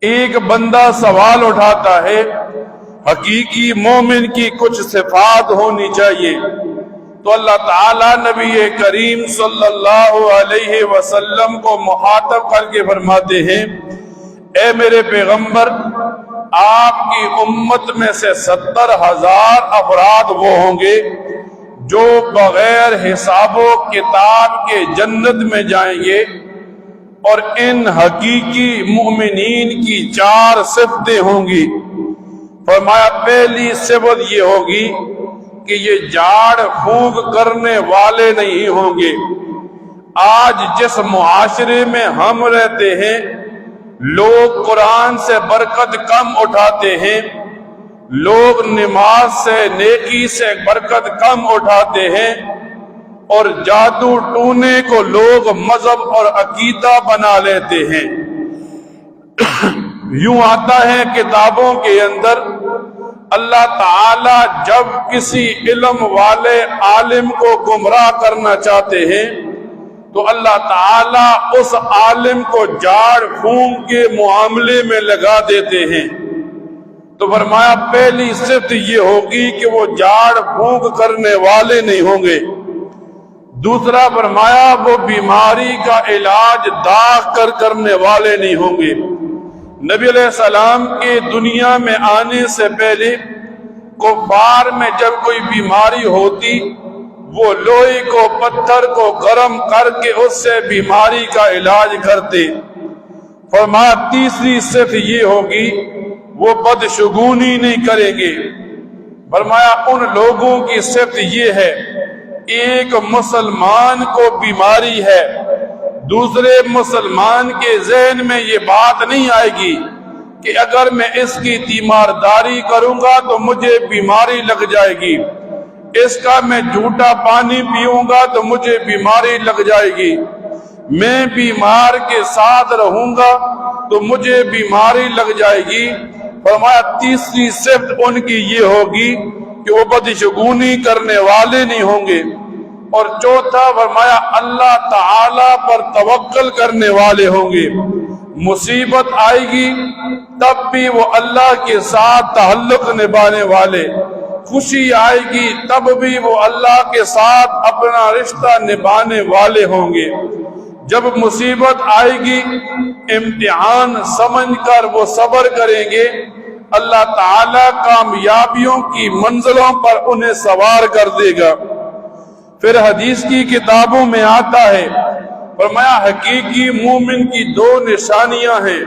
ایک بندہ سوال اٹھاتا ہے حقیقی مومن کی کچھ صفات ہونی چاہیے، تو اللہ تعالیٰ نبی کریم صلی اللہ علیہ وسلم کو مخاطب کر کے فرماتے ہیں، اے میرے پیغمبر، آپ کی امت میں سے 70,000 افراد وہ ہوں گے جو بغیر حساب و کتاب کے جنت میں جائیں گے، اور ان حقیقی مومنین کی 4 صفتیں ہوں گی۔ فرمایا پہلی صفت یہ ہوگی کہ یہ جھاڑ پھونک کرنے والے نہیں ہوں گے۔ آج جس معاشرے میں ہم رہتے ہیں، لوگ قرآن سے برکت کم اٹھاتے ہیں، لوگ نماز سے نیکی سے برکت کم اٹھاتے ہیں، اور جادو ٹونے کو لوگ مذہب اور عقیدہ بنا لیتے ہیں۔ یوں آتا ہے کتابوں کے اندر، اللہ تعالی جب کسی علم والے عالم کو گمراہ کرنا چاہتے ہیں تو اللہ تعالی اس عالم کو جھاڑ پھونک کے معاملے میں لگا دیتے ہیں۔ تو فرمایا پہلی صفت یہ ہوگی کہ وہ جھاڑ پھونک کرنے والے نہیں ہوں گے۔ دوسرا فرمایا وہ بیماری کا علاج داغ کر کرنے والے نہیں ہوں گے۔ نبی علیہ السلام کے دنیا میں آنے سے پہلے کفار میں جب کوئی بیماری ہوتی، وہ لوہے کو پتھر کو گرم کر کے اس سے بیماری کا علاج کرتے۔ فرمایا تیسری صفت یہ ہوگی وہ بدشگونی نہیں کریں گے۔ فرمایا ان لوگوں کی صفت یہ ہے، ایک مسلمان کو بیماری ہے، دوسرے مسلمان کے ذہن میں یہ بات نہیں آئے گی کہ اگر میں اس کی تیمارداری کروں گا تو مجھے بیماری لگ جائے گی، اس کا میں جھوٹا پانی پیوں گا تو مجھے بیماری لگ جائے گی، میں بیمار کے ساتھ رہوں گا تو مجھے بیماری لگ جائے گی۔ فرمایا تیسری صفت ان کی یہ ہوگی کہ وہ بدشگونی کرنے والے نہیں ہوں گے، اور چوتھا فرمایا اللہ تعالی پر توکل کرنے والے ہوں گے۔ مصیبت آئے گی تب بھی وہ اللہ کے ساتھ تعلق نبھانے والے، خوشی آئے گی تب بھی وہ اللہ کے ساتھ اپنا رشتہ نبھانے والے ہوں گے۔ جب مصیبت آئے گی امتحان سمجھ کر وہ صبر کریں گے، اللہ تعالی کامیابیوں کی منزلوں پر انہیں سوار کر دے گا۔ پھر حدیث کی کتابوں میں آتا ہے، فرمایا حقیقی مومن کی 2 نشانیاں ہیں۔